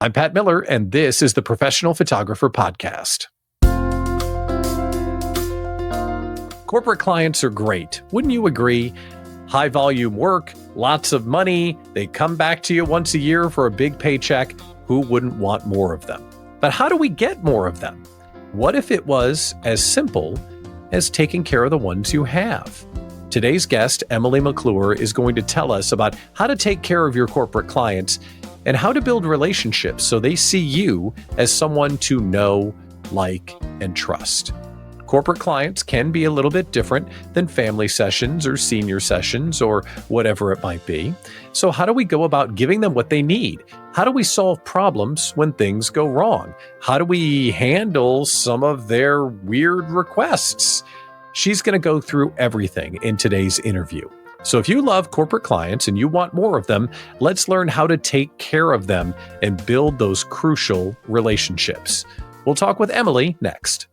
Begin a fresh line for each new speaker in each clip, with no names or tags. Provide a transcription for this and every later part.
I'm Pat Miller, and this is the Professional Photographer Podcast. Corporate clients are great. Wouldn't you agree? High volume work, lots of money. They come back to you once a year for a big paycheck. Who wouldn't want more of them? But how do we get more of them? What if it was as simple as taking care of the ones you have? Today's guest, Emily McClure, is going to tell us about how to take care of your corporate clients and how to build relationships so they see you as someone to know, like, and trust. Corporate clients can be a little bit different than family sessions or senior sessions or whatever it might be. So how do we go about giving them what they need? How do we solve problems when things go wrong? How do we handle some of their weird requests? She's going to go through everything in today's interview. So if you love corporate clients and you want more of them, let's learn how to take care of them and build those crucial relationships. We'll talk with Emily next.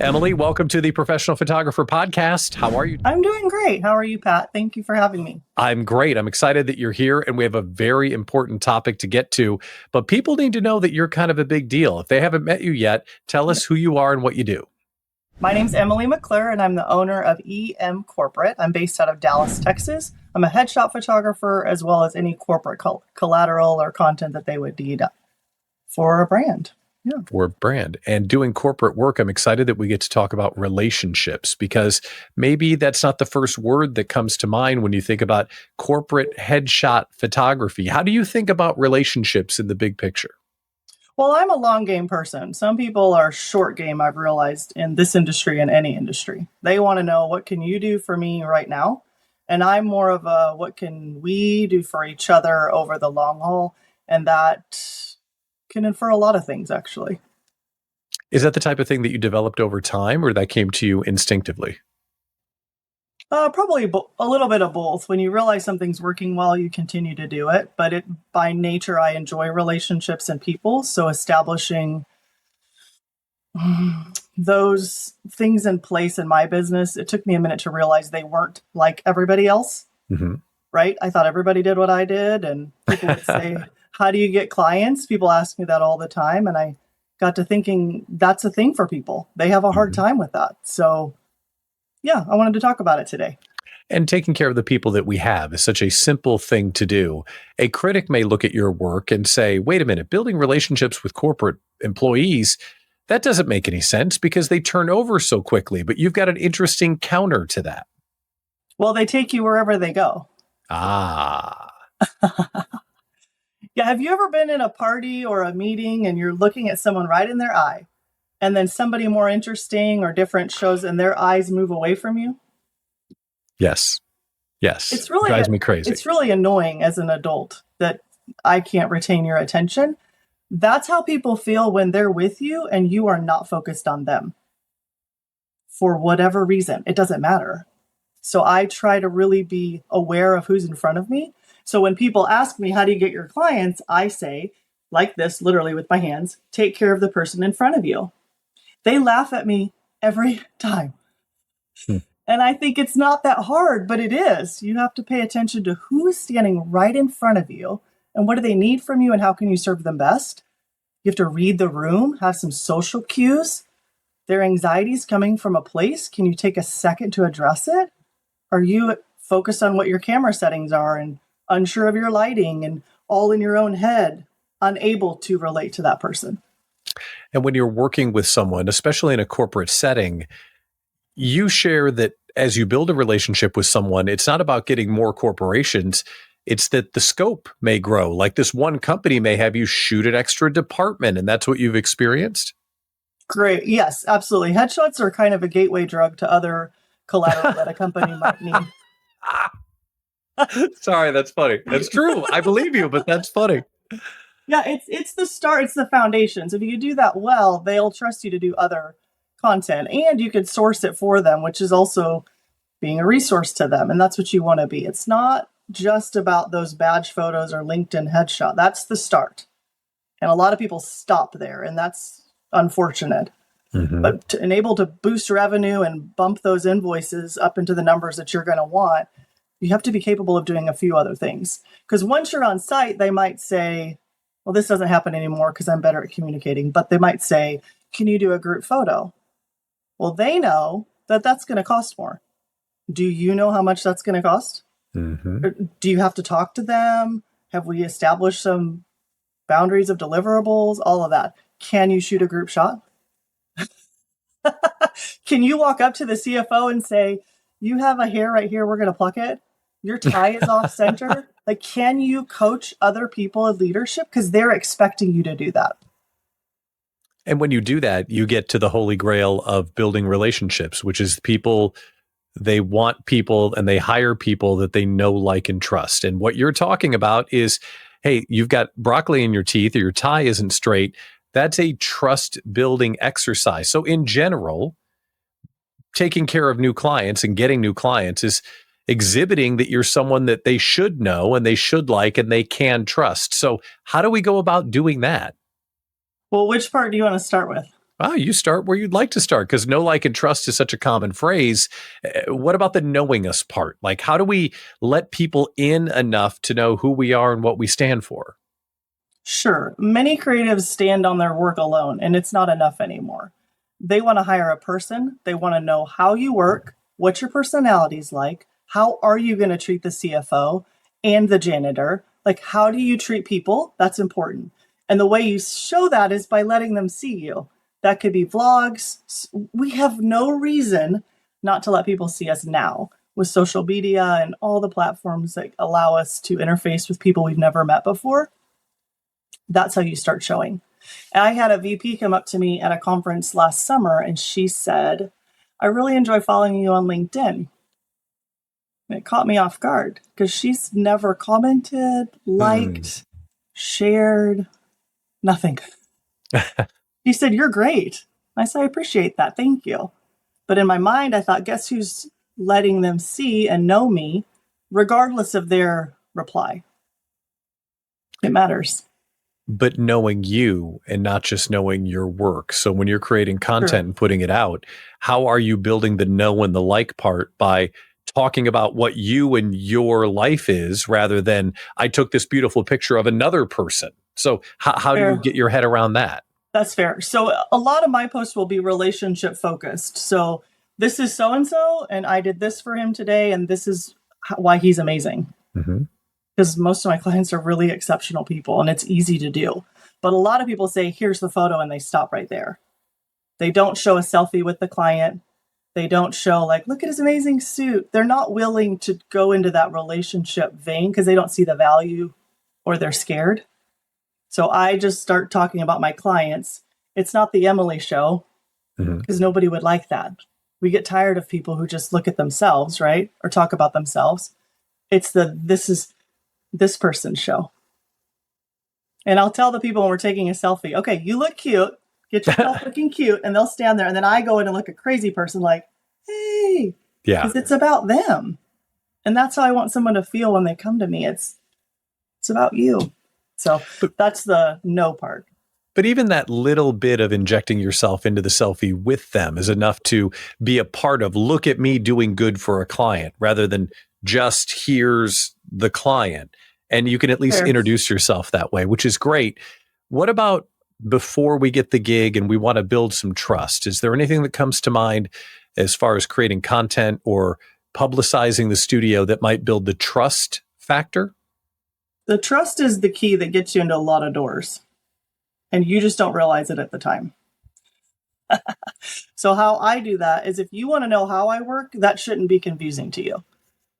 Emily, welcome to the Professional Photographer Podcast. How are you?
I'm doing great. How are you, Pat? Thank you for having me.
I'm great. I'm excited that you're here, and we have a very important topic to get to. But people need to know that you're kind of a big deal. If they haven't met you yet, tell us who you are and what you do.
My name's Emily McClure, and I'm the owner of EM Corporate. I'm based out of Dallas, Texas. I'm a headshot photographer, as well as any corporate collateral or content that they would need for a brand.
Yeah. For a brand. And doing corporate work, I'm excited that we get to talk about relationships, because maybe that's not the first word that comes to mind when you think about corporate headshot photography. How do you think about relationships in the big picture?
Well, I'm a long game person. Some people are short game, I've realized, in this industry and any industry. They want to know, what can you do for me right now? And I'm more of a, what can we do for each other over the long haul? And that can infer a lot of things, actually.
Is that the type of thing that you developed over time, or that came to you instinctively?
Probably a little bit of both. When you realize something's working well, you continue to do it. But by nature, I enjoy relationships and people. So establishing those things in place in my business, it took me a minute to realize they weren't like everybody else, right? I thought everybody did what I did. And people would say, how do you get clients? People ask me that all the time. And I got to thinking, that's a thing for people. They have a hard time with that. So yeah, I wanted to talk about it today.
And taking care of the people that we have is such a simple thing to do. A critic may look at your work and say, wait a minute, building relationships with corporate employees, that doesn't make any sense because they turn over so quickly. But you've got an interesting counter to that.
Well, they take you wherever they go.
Ah.
Yeah. Have you ever been in a party or a meeting and you're looking at someone right in their eye, and then somebody more interesting or different shows and their eyes move away from you?
Yes.
It's really
drives me crazy.
It's really annoying as an adult that I can't retain your attention. That's how people feel when they're with you and you are not focused on them. For whatever reason, it doesn't matter. So I try to really be aware of who's in front of me. So when people ask me, how do you get your clients? I say, like this, literally with my hands, take care of the person in front of you. They laugh at me every time. And I think it's not that hard, but it is. You have to pay attention to who is standing right in front of you and what do they need from you and how can you serve them best. You have to read the room, have some social cues. Their anxiety is coming from a place. Can you take a second to address it? Are you focused on what your camera settings are and unsure of your lighting and all in your own head, unable to relate to that person?
And when you're working with someone, especially in a corporate setting, you share that as you build a relationship with someone, it's not about getting more corporations. It's that the scope may grow. Like this one company may have you shoot an extra department, and that's what you've experienced?
Great. Yes, absolutely. Headshots are kind of a gateway drug to other collateral that a company might need.
Sorry, that's funny. That's true. I believe you, but that's funny.
Yeah, it's the start. It's the foundations. If you do that well, they'll trust you to do other content, and you could source it for them, which is also being a resource to them. And that's what you want to be. It's not just about those badge photos or LinkedIn headshot. That's the start. And a lot of people stop there, and that's unfortunate. But to enable to boost revenue and bump those invoices up into the numbers that you're going to want, you have to be capable of doing a few other things. Because once you're on site, they might say, Well, this doesn't happen anymore because I'm better at communicating, but they might say, can you do a group photo? Well, they know that that's going to cost more. Do you know how much that's going to cost?
Mm-hmm.
Do you have to talk to them? Have we established some boundaries of deliverables? All of that. Can you shoot a group shot? Can you walk up to the CFO and say, you have a hair right here, we're going to pluck it? Your tie is off center. Like, can you coach other people in leadership? Because they're expecting you to do that.
And when you do that, you get to the holy grail of building relationships, which is people, they want people and they hire people that they know, like, and trust. And what you're talking about is, hey, you've got broccoli in your teeth or your tie isn't straight. That's a trust building exercise. So in general, taking care of new clients and getting new clients is exhibiting that you're someone that they should know and they should like and they can trust. So how do we go about doing that?
Well, which part do you want to start with?
Oh, you start where you'd like to start because know, like, and trust is such a common phrase. What about the knowing us part? Like, how do we let people in enough to know who we are and what we stand for?
Sure. Many creatives stand on their work alone, and it's not enough anymore. They want to hire a person. They want to know how you work, what your personality's like, how are you going to treat the CFO and the janitor? Like, how do you treat people? That's important. And the way you show that is by letting them see you. That could be vlogs. We have no reason not to let people see us now with social media and all the platforms that allow us to interface with people we've never met before. That's how you start showing. And I had a VP come up to me at a conference last summer and she said, I really enjoy following you on LinkedIn. And it caught me off guard because she's never commented, liked, shared, nothing. She said, you're great. I said, I appreciate that. Thank you. But in my mind, I thought, guess who's letting them see and know me, regardless of their reply? It matters.
But knowing you and not just knowing your work. So when you're creating content and putting it out, how are you building the know and the like part by talking about what you and your life is rather than I took this beautiful picture of another person? So how do you get your head around that?
That's fair. So a lot of my posts will be relationship focused. So this is so-and-so, and I did this for him today, and this is why he's amazing.
Mm-hmm.
Because most of my clients are really exceptional people, and it's easy to do. But a lot of people say, here's the photo, and they stop right there. They don't show a selfie with the client. They don't show, like, look at his amazing suit. They're not willing to go into that relationship vein because they don't see the value or they're scared. So I just start talking about my clients. It's not the Emily show because nobody would like that. We get tired of people who just look at themselves, right? Or talk about themselves. It's this is this person's show. And I'll tell the people when we're taking a selfie, okay, you look cute, get yourself looking cute, and they'll stand there. And then I go in and look a crazy person like, hey, because it's about them. And that's how I want someone to feel when they come to me. It's about you. So that's the no part.
But even that little bit of injecting yourself into the selfie with them is enough to be a part of, look at me doing good for a client rather than just here's the client. And you can at least introduce yourself that way, which is great. What about before we get the gig and we want to build some trust? Is there anything that comes to mind as far as creating content or publicizing the studio that might build the trust factor?
The trust is the key that gets you into a lot of doors. And you just don't realize it at the time. So how I do that is if you want to know how I work, that shouldn't be confusing to you.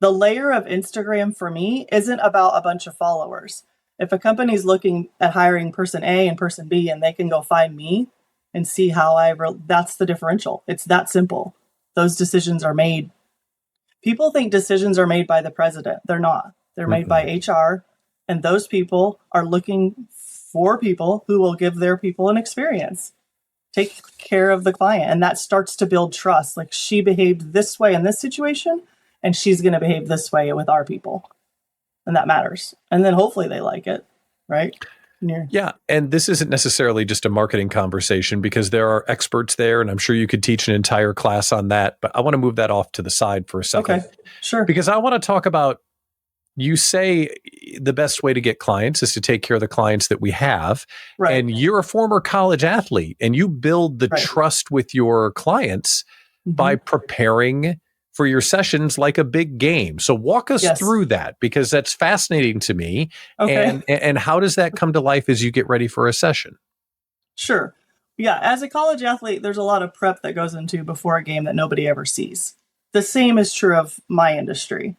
The layer of Instagram for me isn't about a bunch of followers. If a company's looking at hiring person A and person B and they can go find me and see how that's the differential. It's that simple. Those decisions are made. People think decisions are made by the president. They're not. They're made by HR. And those people are looking for people who will give their people an experience, take care of the client. And that starts to build trust. Like, she behaved this way in this situation, and she's going to behave this way with our people. And that matters. And then hopefully they like it, right?
Yeah. And this isn't necessarily just a marketing conversation because there are experts there, and I'm sure you could teach an entire class on that. But I want to move that off to the side for a second.
Okay, sure.
Because I want to talk about You say the best way to get clients is to take care of the clients that we have.
Right.
And you're a former college athlete and you build the
Right.
trust with your clients by preparing for your sessions like a big game. So walk us
Yes.
through that, because that's fascinating to me.
Okay.
And how does that come to life as you get ready for a session?
Sure. Yeah, as a college athlete, there's a lot of prep that goes into before a game that nobody ever sees. The same is true of my industry.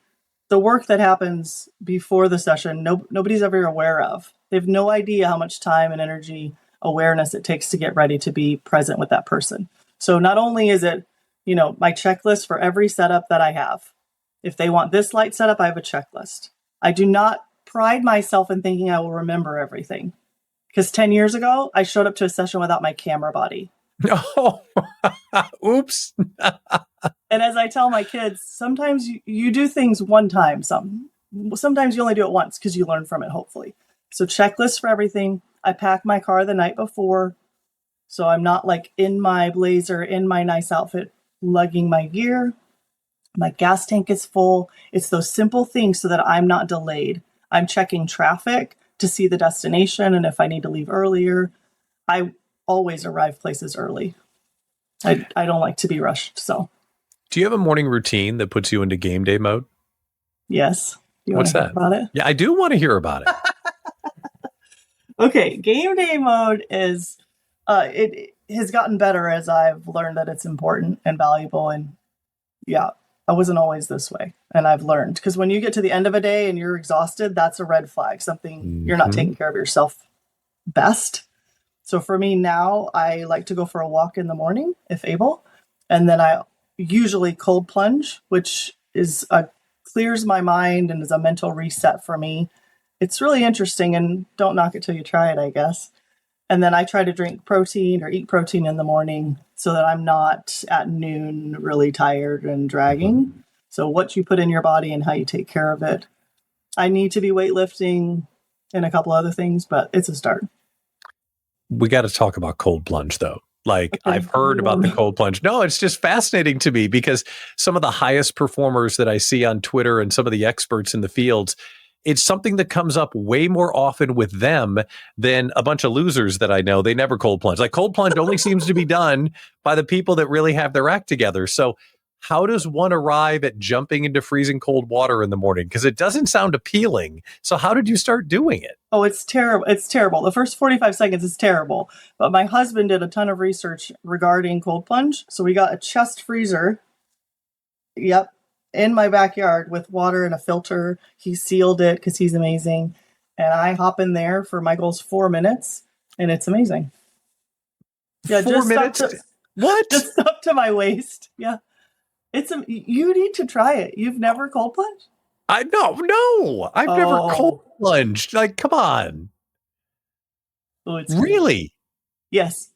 The work that happens before the session, nobody's ever aware of. They have no idea how much time and energy, awareness it takes to get ready to be present with that person. So not only is it, my checklist for every setup that I have. If they want this light setup, I have a checklist. I do not pride myself in thinking I will remember everything. Because 10 years ago, I showed up to a session without my camera body.
Oh, oops.
And as I tell my kids, sometimes you do things one time. Sometimes you only do it once because you learn from it, hopefully. So checklist for everything. I pack my car the night before. So I'm not like in my blazer, in my nice outfit, lugging my gear. My gas tank is full. It's those simple things so that I'm not delayed. I'm checking traffic to see the destination and if I need to leave earlier. I always arrive places early. I don't like to be rushed. So,
do you have a morning routine that puts you into game day mode?
Yes. You
What's
want to hear about it?
Yeah, I do want to hear about it.
Okay, game day mode is it has gotten better as I've learned that it's important and valuable. And yeah, I wasn't always this way, and I've learned, because when you get to the end of a day and you're exhausted, that's a red flag. Something you're not taking care of yourself best. So for me now, I like to go for a walk in the morning if able, and then I usually cold plunge, which is clears my mind and is a mental reset for me. It's really interesting, and don't knock it till you try it, I guess. And then I try to drink protein or eat protein in the morning so that I'm not at noon really tired and dragging. So what you put in your body and how you take care of it. I need to be weightlifting and a couple other things, but it's a start.
We got to talk about cold plunge, though. Like, okay, I've heard about the cold plunge. No, it's just fascinating to me because some of the highest performers that I see on Twitter and some of the experts in the fields, it's something that comes up way more often with them than a bunch of losers that I know. They never cold plunge. Like, cold plunge only seems to be done by the people that really have their act together. So how does one arrive at jumping into freezing cold water in the morning? Because it doesn't sound appealing. So how did you start doing it?
Oh, it's terrible. It's terrible. The first 45 seconds is terrible. But my husband did a ton of research regarding cold plunge. So we got a chest freezer. Yep. In my backyard with water and a filter. He sealed it because he's amazing. And I hop in there for my goals 4 minutes. And it's amazing. Yeah,
4 minutes? What?
Just up to my waist. Yeah. You need to try it. You've never cold plunged?
No. I've never cold plunged. Like, come on.
Oh, it's
really?
Great. Yes.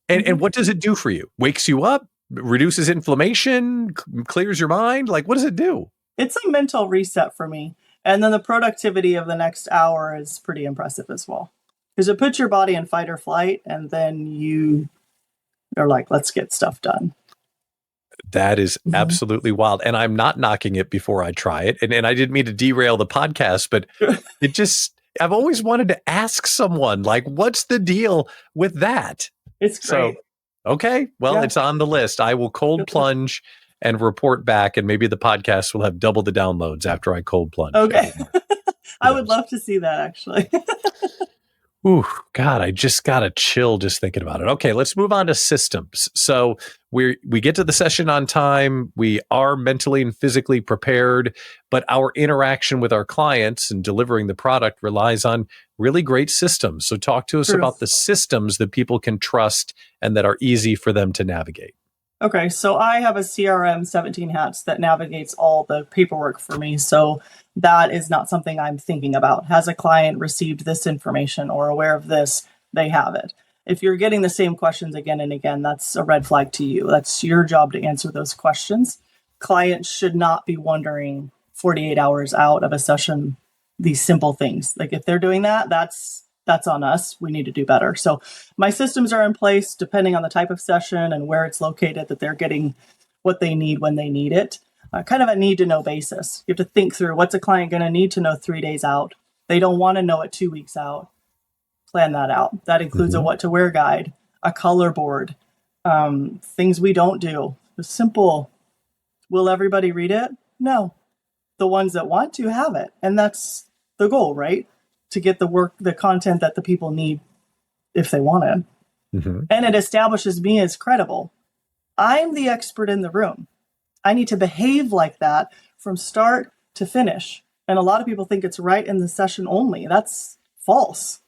And what does it do for you? Wakes you up? Reduces inflammation? Clears your mind? Like, what does it do?
It's a mental reset for me. And then the productivity of the next hour is pretty impressive as well. Because it puts your body in fight or flight, and then you are like, let's get stuff done.
That is absolutely wild. And I'm not knocking it before I try it. And I didn't mean to derail the podcast, but I've always wanted to ask someone, like, what's the deal with that?
It's great.
So, okay. Well, It's on the list. I will cold plunge and report back, and maybe the podcast will have double the downloads after I cold plunge.
Okay. I would love to see that, actually.
Ooh, God, I just got a chill just thinking about it. Okay, let's move on to systems. So we get to the session on time. We are mentally and physically prepared, but our interaction with our clients and delivering the product relies on really great systems. So talk to us about the systems that people can trust and that are easy for them to navigate.
Okay, so I have a CRM 17 hats that navigates all the paperwork for me. So that is not something I'm thinking about. Has a client received this information or aware of this? They have it. If you're getting the same questions again and again, that's a red flag to you. That's your job to answer those questions. Clients should not be wondering 48 hours out of a session these simple things. Like, if they're doing that, that's on us. We need to do better. So my systems are in place depending on the type of session and where it's located, that they're getting what they need when they need it. kind of a need to know basis. You have to think through, what's a client going to need to know 3 days out? They don't want to know it 2 weeks out. Plan that out. That includes a what to wear guide, a color board, things we don't do. The simple, will everybody read it? No. The ones that want to have it. And that's the goal, right? To get the content that the people need if they want it. And it establishes me as credible. I'm the expert in the room. I need to behave like that from start to finish. And a lot of people think it's right in the session only. That's false.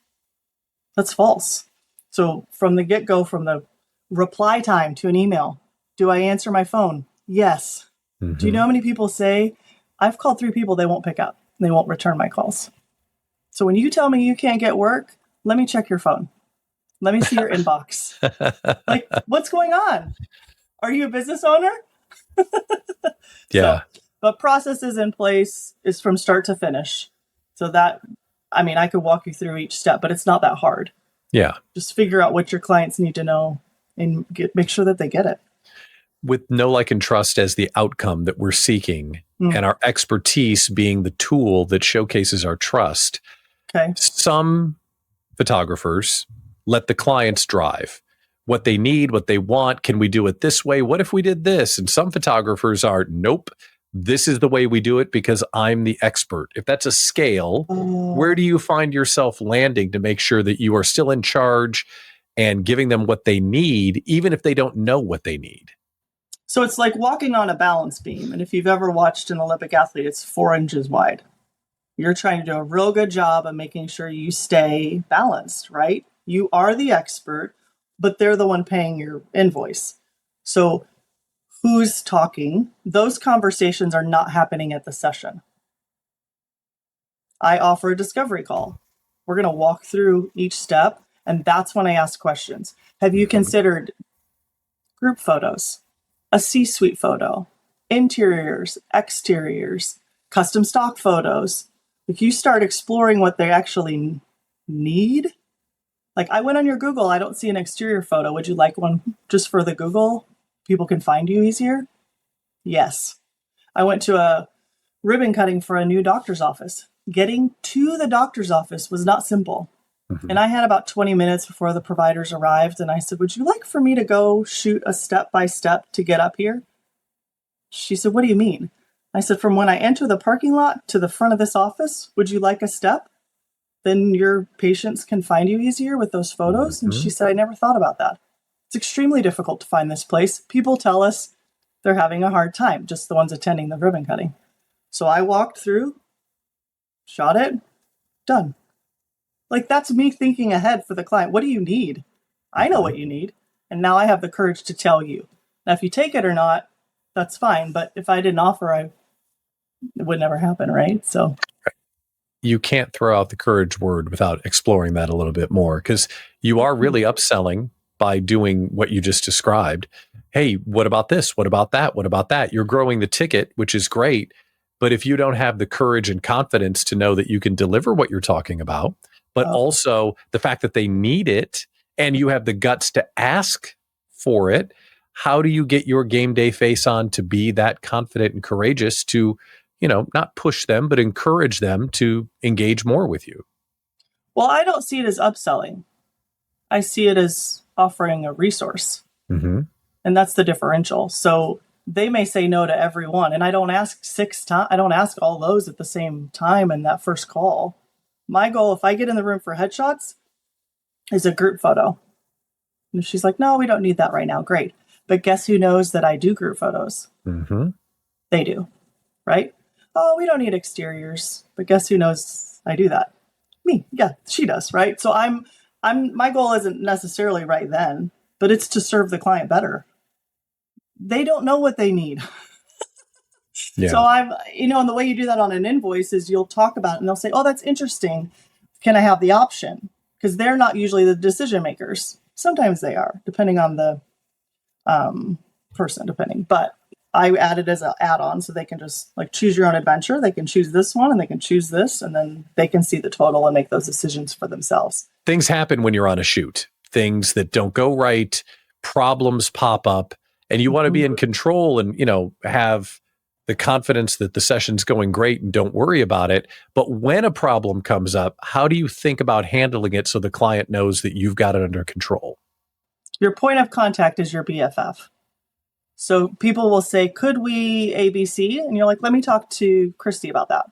That's false. So from the get-go, from the reply time to an email, do I answer my phone? Yes. Do you know how many people say, I've called 3 people, they won't pick up. They won't return my calls. So when you tell me you can't get work, let me check your phone. Let me see your inbox. Like, what's going on? Are you a business owner?
Yeah.
So, but processes in place is from start to finish. So that, I mean, I could walk you through each step, but it's not that hard.
Yeah.
Just figure out what your clients need to know and make sure that they get it.
With know, like, and trust as the outcome that we're seeking, and our expertise being the tool that showcases our trust.
Okay.
Some photographers let the clients drive what they need, what they want. Can we do it this way? What if we did this? And some photographers are, nope, this is the way we do it because I'm the expert. If that's a scale, where do you find yourself landing to make sure that you are still in charge and giving them what they need, even if they don't know what they need?
So it's like walking on a balance beam. And if you've ever watched an Olympic athlete, it's 4 inches wide. You're trying to do a real good job of making sure you stay balanced, right? You are the expert, but they're the one paying your invoice. So who's talking? Those conversations are not happening at the session. I offer a discovery call. We're going to walk through each step, and that's when I ask questions. Have you considered group photos, a C-suite photo, interiors, exteriors, custom stock photos? If you start exploring what they actually need, like I went on your Google, I don't see an exterior photo. Would you like one just for the Google? People can find you easier? Yes. I went to a ribbon cutting for a new doctor's office. Getting to the doctor's office was not simple. And I had about 20 minutes before the providers arrived. And I said, would you like for me to go shoot a step-by-step to get up here? She said, what do you mean? I said, from when I enter the parking lot to the front of this office, would you like a step? Then your patients can find you easier with those photos. And she said, I never thought about that. It's extremely difficult to find this place. People tell us they're having a hard time, just the ones attending the ribbon cutting. So I walked through, shot it, done. Like, that's me thinking ahead for the client. What do you need? I know what you need. And now I have the courage to tell you. Now, if you take it or not, that's fine. But if I didn't offer, it would never happen, right? So
you can't throw out the courage word without exploring that a little bit more, because you are really upselling by doing what you just described. Hey, what about this? What about that? What about that? You're growing the ticket, which is great. But if you don't have the courage and confidence to know that you can deliver what you're talking about, but also the fact that they need it and you have the guts to ask for it, how do you get your game day face on to be that confident and courageous to, not push them, but encourage them to engage more with you?
Well, I don't see it as upselling. I see it as offering a resource. And that's the differential. So they may say no to everyone. And I don't ask 6 times. I don't ask all those at the same time in that first call. My goal, if I get in the room for headshots, is a group photo. And she's like, no, we don't need that right now. Great. But guess who knows that I do group photos? They do, right? Oh, we don't need exteriors. But guess who knows I do that? Me. Yeah, she does, right? So my goal isn't necessarily right then, but it's to serve the client better. They don't know what they need.
Yeah.
So and the way you do that on an invoice is you'll talk about it and they'll say, oh, that's interesting. Can I have the option? Because they're not usually the decision makers. Sometimes they are, depending on the person, but I add it as an add-on so they can just choose your own adventure. They can choose this one and they can choose this, and then they can see the total and make those decisions for themselves.
Things happen when you're on a shoot, things that don't go right, problems pop up, and you want to be in control and, have the confidence that the session's going great and don't worry about it. But when a problem comes up, how do you think about handling it so the client knows that you've got it under control?
Your point of contact is your BFF. So people will say, could we ABC? And you're like, let me talk to Christy about that.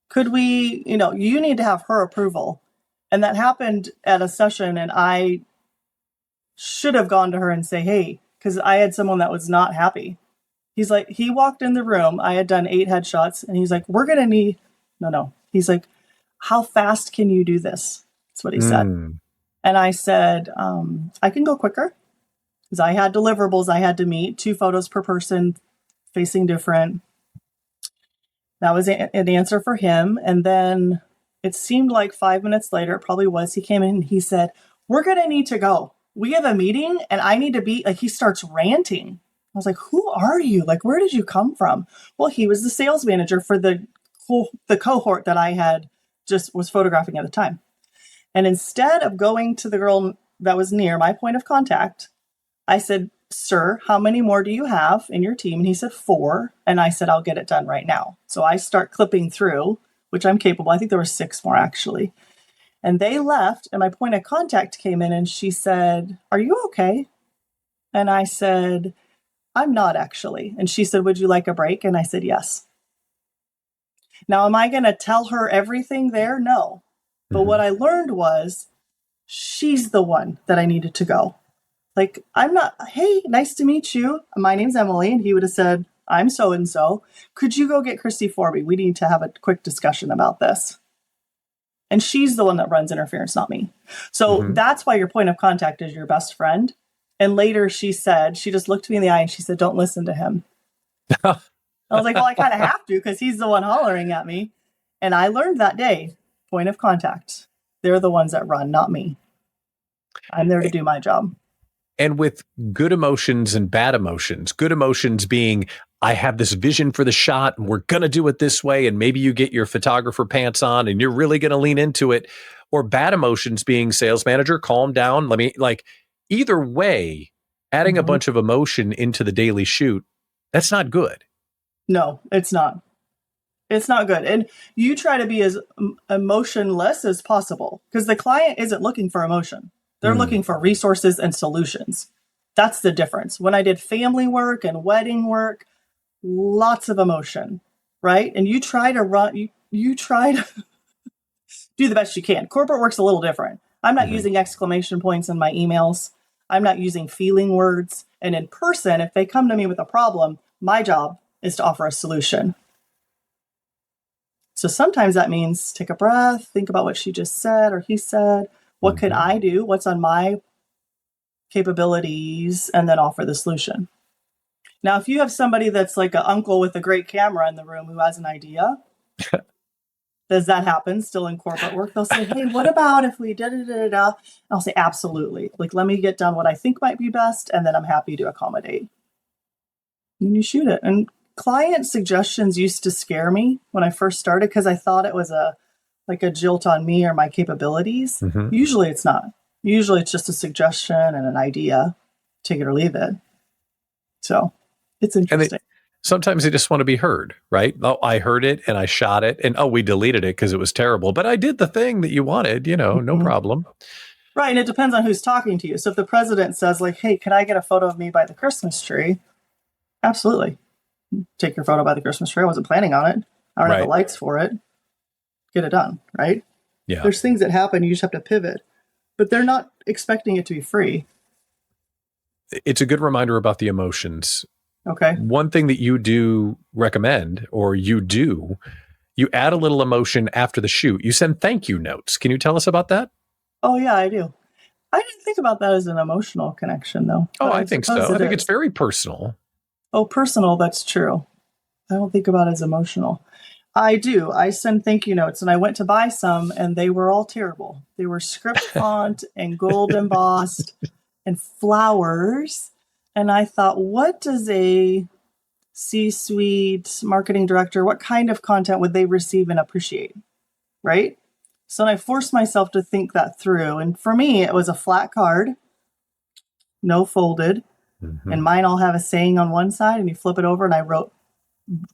Could we, you need to have her approval. And that happened at a session, and I should have gone to her and say, hey, because I had someone that was not happy. He's like, he walked in the room. I had done 8 headshots, and he's like, we're going to need, no. He's like, how fast can you do this? That's what he said. And I said, I can go quicker, because I had deliverables I had to meet, 2 photos per person facing different. That was an answer for him. And then it seemed like 5 minutes later, it probably was, he came in and he said, we're going to need to go. We have a meeting and I need to be, like, he starts ranting. I was like, who are you? Like, where did you come from? Well, he was the sales manager for the cohort that I had just was photographing at the time. And instead of going to the girl that was near my point of contact, I said, sir, how many more do you have in your team? And he said 4. And I said, I'll get it done right now. So I start clipping through, which I'm capable. I think there were 6 more actually. And they left, and my point of contact came in and she said, are you okay? And I said, I'm not actually. And she said, would you like a break? And I said, yes. Now, am I going to tell her everything there? No. But what I learned was she's the one that I needed to go. Like, I'm not, hey, nice to meet you. My name's Emily. And he would have said, I'm so-and-so. Could you go get Christy for me? We need to have a quick discussion about this. And she's the one that runs interference, not me. So that's why your point of contact is your best friend. And later she said, she just looked me in the eye and she said, don't listen to him. I was like, well, I kind of have to, because he's the one hollering at me. And I learned that day, point of contact. They're the ones that run, not me. I'm there to do my job.
And with good emotions and bad emotions, good emotions being, I have this vision for the shot and we're going to do it this way. And maybe you get your photographer pants on and you're really going to lean into it. Or bad emotions being, sales manager, calm down. Let me, like, either way, adding a bunch of emotion into the daily shoot, that's not good. No, it's not. It's not good. And you try to be as emotionless as possible, because the client isn't looking for emotion. They're looking for resources and solutions. That's the difference. When I did family work and wedding work, lots of emotion, right? And you try to run, you try to do the best you can. Corporate work's a little different. I'm not using exclamation points in my emails. I'm not using feeling words. And in person, if they come to me with a problem, my job is to offer a solution. So sometimes that means take a breath, think about what she just said or he said. What could I do? What's on my capabilities? And then offer the solution. Now, if you have somebody that's like an uncle with a great camera in the room who has an idea, does that happen still in corporate work? They'll say, hey, what about if we da-da-da-da-da? I'll say, absolutely. Like, let me get done what I think might be best, and then I'm happy to accommodate. And you shoot it. And client suggestions used to scare me when I first started, because I thought it was a jilt on me or my capabilities. Usually it's not. Usually it's just a suggestion and an idea. Take it or leave it. So it's interesting. Sometimes they just want to be heard, right? Oh, I heard it and I shot it, and we deleted it because it was terrible, but I did the thing that you wanted, no problem. Right. And it depends on who's talking to you. So if the president says, like, hey, can I get a photo of me by the Christmas tree? Absolutely. Take your photo by the Christmas tree. I wasn't planning on it. I don't have the lights for it. Get it done, right? Yeah. There's things that happen, you just have to pivot. But they're not expecting it to be free. It's a good reminder about the emotions. Okay. One thing that you do recommend, or you add a little emotion after the shoot. You send thank you notes. Can you tell us about that? Oh, yeah, I do. I didn't think about that as an emotional connection, though. Oh, I think so. I think it's very personal. Oh, personal, that's true. I don't think about it as emotional. I do. I send thank you notes, and I went to buy some, and they were all terrible. They were script font and gold embossed and flowers. And I thought, what does a C-suite marketing director, what kind of content would they receive and appreciate? Right? So I forced myself to think that through. And for me, it was a flat card, no folded. And mine all have a saying on one side, and you flip it over, and I wrote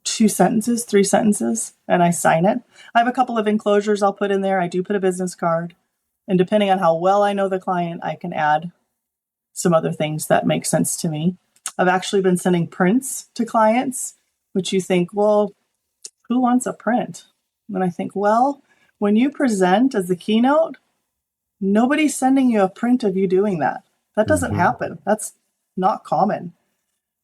2 sentences, 3 sentences, and I sign it. I have a couple of enclosures I'll put in there. I do put a business card. And depending on how well I know the client, I can add some other things that make sense to me. I've actually been sending prints to clients, which you think, well, who wants a print? And I think, well, when you present as the keynote, nobody's sending you a print of you doing that. That doesn't happen. That's not common.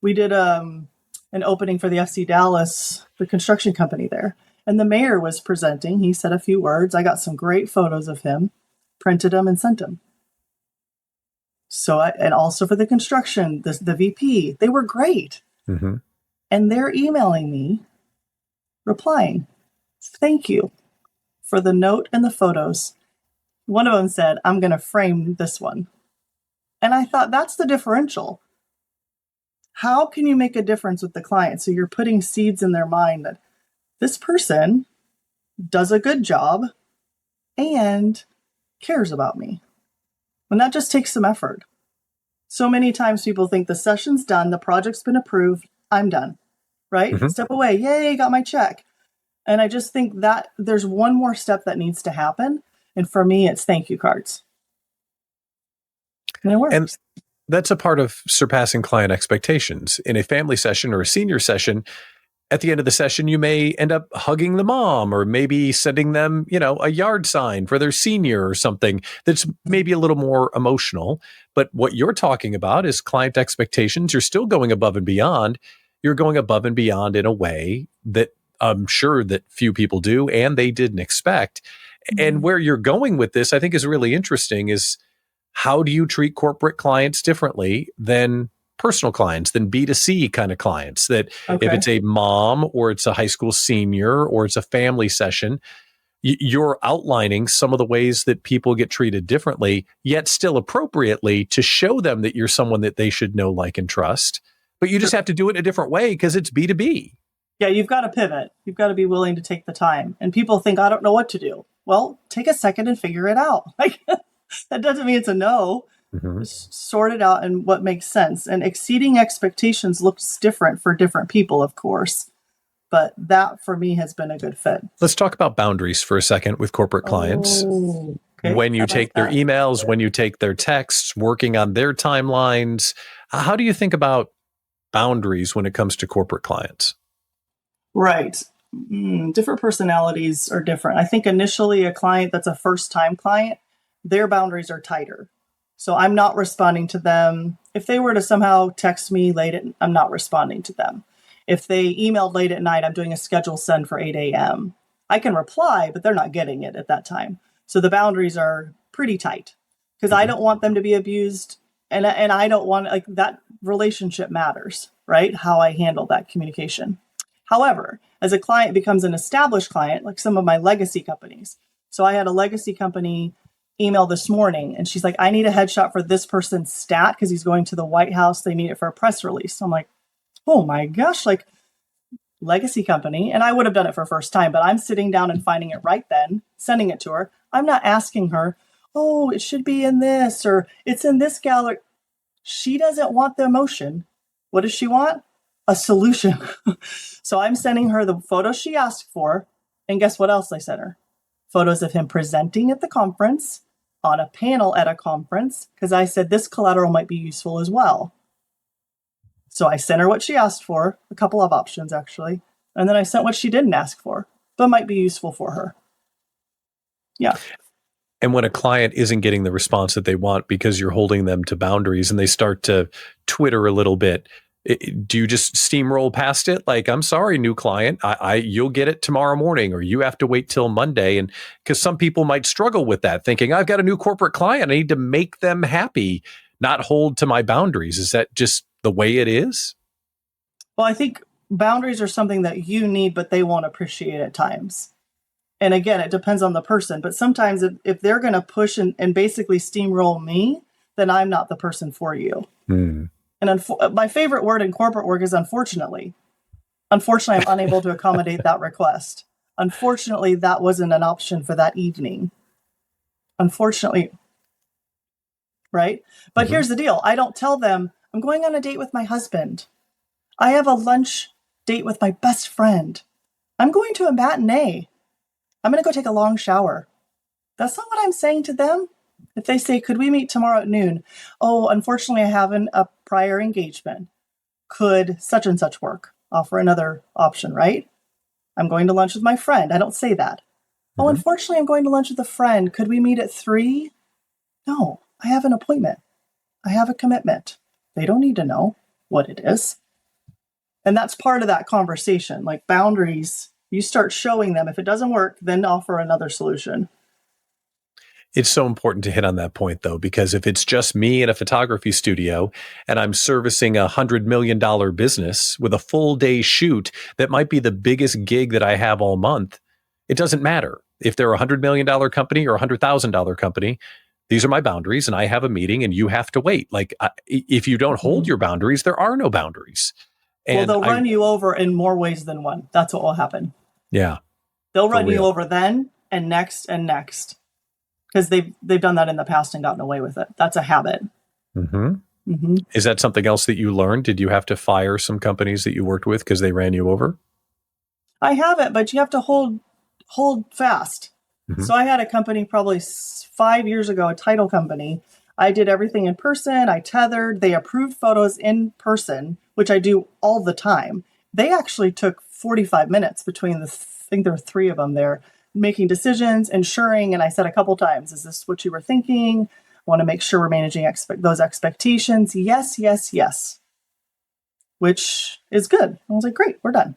We did an opening for the FC Dallas, the construction company there, and the mayor was presenting. He said a few words. I got some great photos of him, printed them, and sent them. So, and also for the construction, the VP, they were great.
Mm-hmm.
And they're emailing me, replying, thank you for the note and the photos. One of them said, I'm going to frame this one. And I thought, that's the differential. How can you make a difference with the client? So you're putting seeds in their mind that this person does a good job and cares about me. And that just takes some effort. So many times people think the session's done, the project's been approved, I'm done, right?
Mm-hmm.
Step away, yay, got my check. And I just think that there's one more step that needs to happen. And for me, it's thank you cards. And it works.
And that's a part of surpassing client expectations. In a family session or a senior session, at the end of the session, you may end up hugging the mom or maybe sending them, a yard sign for their senior or something that's maybe a little more emotional. But what you're talking about is client expectations. You're still going above and beyond. You're going above and beyond in a way that I'm sure that few people do and they didn't expect. Mm-hmm. And where you're going with this, I think is really interesting is how do you treat corporate clients differently than personal clients, than B2C kind of clients, that if it's a mom or it's a high school senior or it's a family session, you're outlining some of the ways that people get treated differently, yet still appropriately to show them that you're someone that they should know, like, and trust. But you just have to do it in a different way because it's B2B.
Yeah, you've got to pivot. You've got to be willing to take the time. And people think, I don't know what to do. Well, take a second and figure it out. Like, that doesn't mean it's a no. Mm-hmm. Just sort it out and what makes sense. And exceeding expectations looks different for different people, of course. But that, for me, has been a good fit.
Let's talk about boundaries for a second with corporate clients.
Okay.
When you take their emails, when you take their texts, working on their timelines, how do you think about boundaries when it comes to corporate clients?
Right. Different personalities are different. I think initially a client that's a first-time client, their boundaries are tighter. So I'm not responding to them. If they were to somehow text me I'm not responding to them. If they emailed late at night, I'm doing a schedule send for 8 a.m. I can reply, but they're not getting it at that time. So the boundaries are pretty tight because I don't want them to be abused. And I don't want, like, that relationship matters, right? How I handle that communication. However, as a client becomes an established client, like some of my legacy companies. So I had a legacy company email this morning and she's like, I need a headshot for this person's stat because he's going to the White House. They need it for a press release. I'm like, oh my gosh, like, legacy company. And I would have done it for first time, but I'm sitting down and finding it right then, sending it to her. I'm not asking her, oh, it should be in this or it's in this gallery. She doesn't want the emotion. What does she want? A solution. So I'm sending her the photos she asked for. And guess what else I sent her? Photos of him presenting at the conference, on a panel at a conference, because I said this collateral might be useful as well. So I sent her what she asked for, a couple of options actually, and then I sent what she didn't ask for, but might be useful for her. Yeah.
And when a client isn't getting the response that they want because you're holding them to boundaries and they start to twitter a little bit, do you just steamroll past it? Like, I'm sorry, new client, you'll get it tomorrow morning, or you have to wait till Monday. And because some people might struggle with that, thinking I've got a new corporate client, I need to make them happy, not hold to my boundaries. Is that just the way it is?
Well, I think boundaries are something that you need, but they won't appreciate at times. And again, it depends on the person. But sometimes if they're going to push and basically steamroll me, then I'm not the person for you. And my favorite word in corporate work is unfortunately. Unfortunately, I'm unable to accommodate that request. Unfortunately, that wasn't an option for that evening. Unfortunately, right? But here's the deal. I don't tell them, I'm going on a date with my husband. I have a lunch date with my best friend. I'm going to a matinee. I'm going to go take a long shower. That's not what I'm saying to them. If they say, could we meet tomorrow at noon? Oh, unfortunately, I have a prior engagement. Could such and such work? Offer another option, right? I'm going to lunch with my friend. I don't say that. Oh, unfortunately, I'm going to lunch with a friend. Could we meet at 3? No, I have an appointment. I have a commitment. They don't need to know what it is. And that's part of that conversation. Like boundaries, you start showing them. If it doesn't work, then offer another solution.
It's so important to hit on that point, though, because if it's just me in a photography studio and I'm servicing $100 million business with a full day shoot that might be the biggest gig that I have all month, it doesn't matter. If they're a $100 million company or a $100,000 company, these are my boundaries and I have a meeting and you have to wait. Like if you don't hold your boundaries, there are no boundaries. And
well, they'll run you over in more ways than one. That's what will happen.
Yeah.
They'll run you over then and next because they've done that in the past and gotten away with it. That's a habit. Is that something else that you learned? Did you have to fire some companies that you worked with because they ran you over? I haven't, but you have to hold fast. So I had a company probably 5 years ago, a title company. I did everything in person. I tethered. They approved photos in person, which I do all the time. They actually took 45 minutes between I think there were 3 of them there, making decisions, ensuring, and I said a couple times, is this what you were thinking? I want to make sure we're managing those expectations. Yes, yes, yes. Which is good. I was like, great, we're done.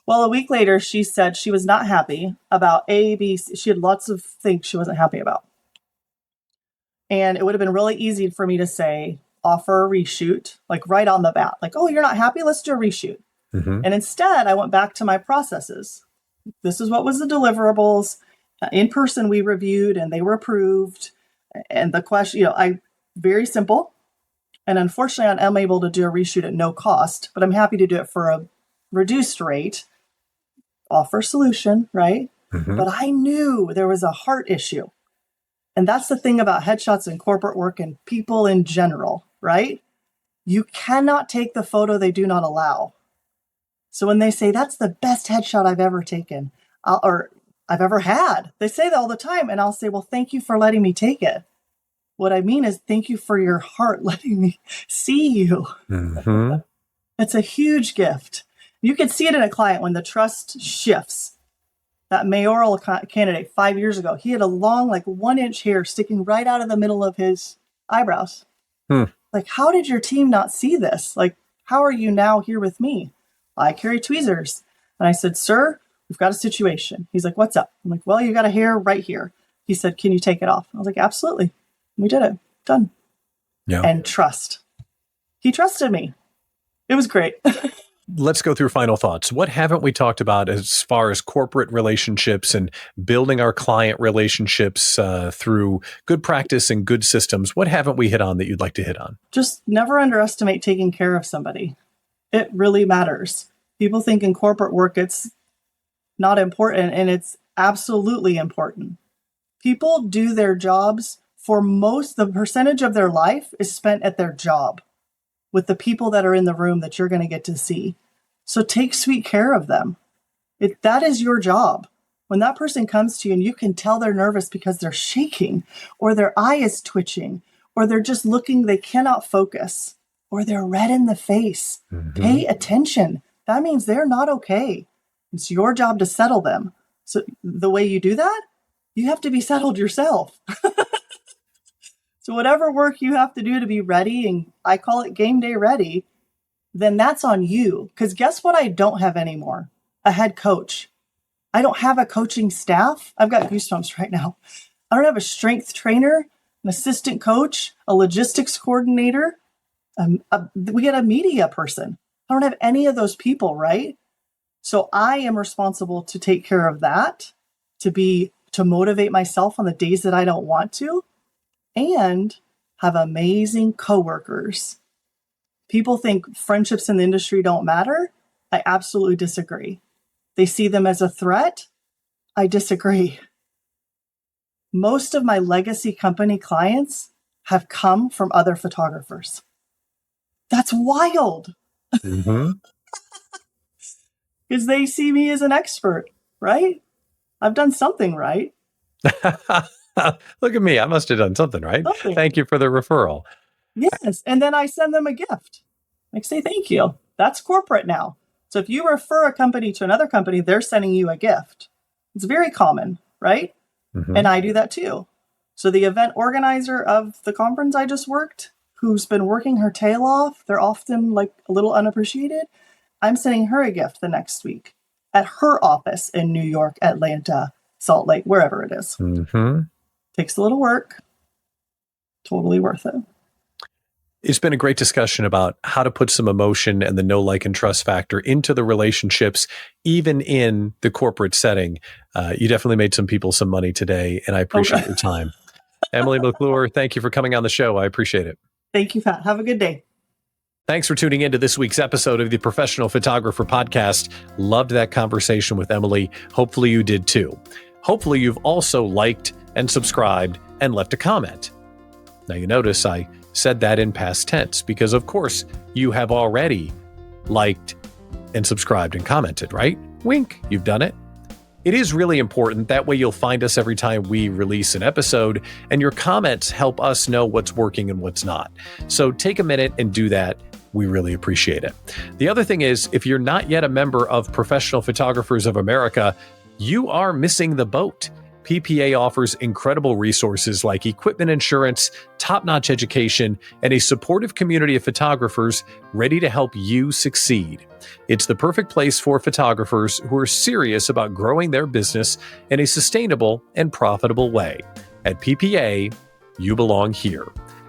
Well, a week later, she said she was not happy about A, B, C. She had lots of things she wasn't happy about. And it would have been really easy for me to say, offer a reshoot, like right on the bat. Like, oh, you're not happy? Let's do a reshoot. And instead, I went back to my processes. This is what was the deliverables. In person, we reviewed and they were approved. And the question, very simple. And unfortunately, I'm able to do a reshoot at no cost, but I'm happy to do it for a reduced rate. Offer solution, right? But I knew there was a heart issue. And that's the thing about headshots and corporate work and people in general, right? You cannot take the photo they do not allow. So when they say, that's the best headshot I've ever taken, or I've ever had, they say that all the time. And I'll say, well, thank you for letting me take it. What I mean is, thank you for your heart letting me see you. It's a huge gift. You can see it in a client when the trust shifts. That mayoral candidate 5 years ago, he had a long, like 1-inch hair sticking right out of the middle of his eyebrows. Like, how did your team not see this? Like, how are you now here with me? I carry tweezers. And I said, sir, we've got a situation. He's like, what's up? I'm like, well, you got a hair right here. He said, can you take it off? I was like, absolutely. We did it. Done.
Yeah.
And trust. He trusted me. It was great.
Let's go through final thoughts. What haven't we talked about as far as corporate relationships and building our client relationships through good practice and good systems? What haven't we hit on that you'd like to hit on?
Just never underestimate taking care of somebody. It really matters. People think in corporate work it's not important, and it's absolutely important. People do their jobs the percentage of their life is spent at their job with the people that are in the room that you're going to get to see. So take sweet care of them. That is your job. When that person comes to you and you can tell they're nervous because they're shaking, or their eye is twitching, or they're just looking, they cannot focus, or they're red in the face. Pay attention. That means they're not okay. It's your job to settle them. So the way you do that, you have to be settled yourself. So whatever work you have to do to be ready, and I call it game day ready, then that's on you. Because guess what I don't have anymore? A head coach. I don't have a coaching staff. I've got goosebumps right now. I don't have a strength trainer, an assistant coach, a logistics coordinator. We get a media person. I don't have any of those people, right? So I am responsible to take care of that, to motivate myself on the days that I don't want to, and have amazing coworkers. People think friendships in the industry don't matter. I absolutely disagree. They see them as a threat. I disagree. Most of my legacy company clients have come from other photographers. That's wild. because they see me as an expert, right? I've done something right.
Look at me. I must have done something right.
Something.
Thank you for the referral.
Yes. And then I send them a gift. Like, say thank you. That's corporate now. So if you refer a company to another company, they're sending you a gift. It's very common, right?
Mm-hmm.
And I do that too. So the event organizer of the conference I just worked, who's been working her tail off, they're often like a little unappreciated. I'm sending her a gift the next week at her office in New York, Atlanta, Salt Lake, wherever it is.
Mm-hmm.
Takes a little work. Totally worth it.
It's been a great discussion about how to put some emotion and the know, like, and trust factor into the relationships, even in the corporate setting. You definitely made some people some money today, and I appreciate your time. Emily McClure, thank you for coming on the show. I appreciate it.
Thank you, Pat. Have a good day.
Thanks for tuning into this week's episode of the Professional Photographer Podcast. Loved that conversation with Emily. Hopefully you did too. Hopefully you've also liked and subscribed and left a comment. Now you notice I said that in past tense because, of course, you have already liked and subscribed and commented, right? Wink, you've done it. It is really important. That way you'll find us every time we release an episode, and your comments help us know what's working and what's not. So take a minute and do that. We really appreciate it. The other thing is, if you're not yet a member of Professional Photographers of America, you are missing the boat. PPA offers incredible resources like equipment insurance, top-notch education, and a supportive community of photographers ready to help you succeed. It's the perfect place for photographers who are serious about growing their business in a sustainable and profitable way. At PPA, you belong here.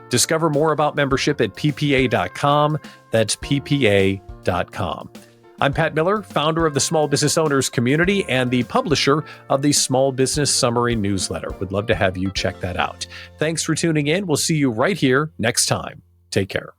Discover more about membership at ppa.com. That's ppa.com. I'm Pat Miller, founder of the Small Business Owners Community and the publisher of the Small Business Summary newsletter. Would love to have you check that out. Thanks for tuning in. We'll see you right here next time. Take care.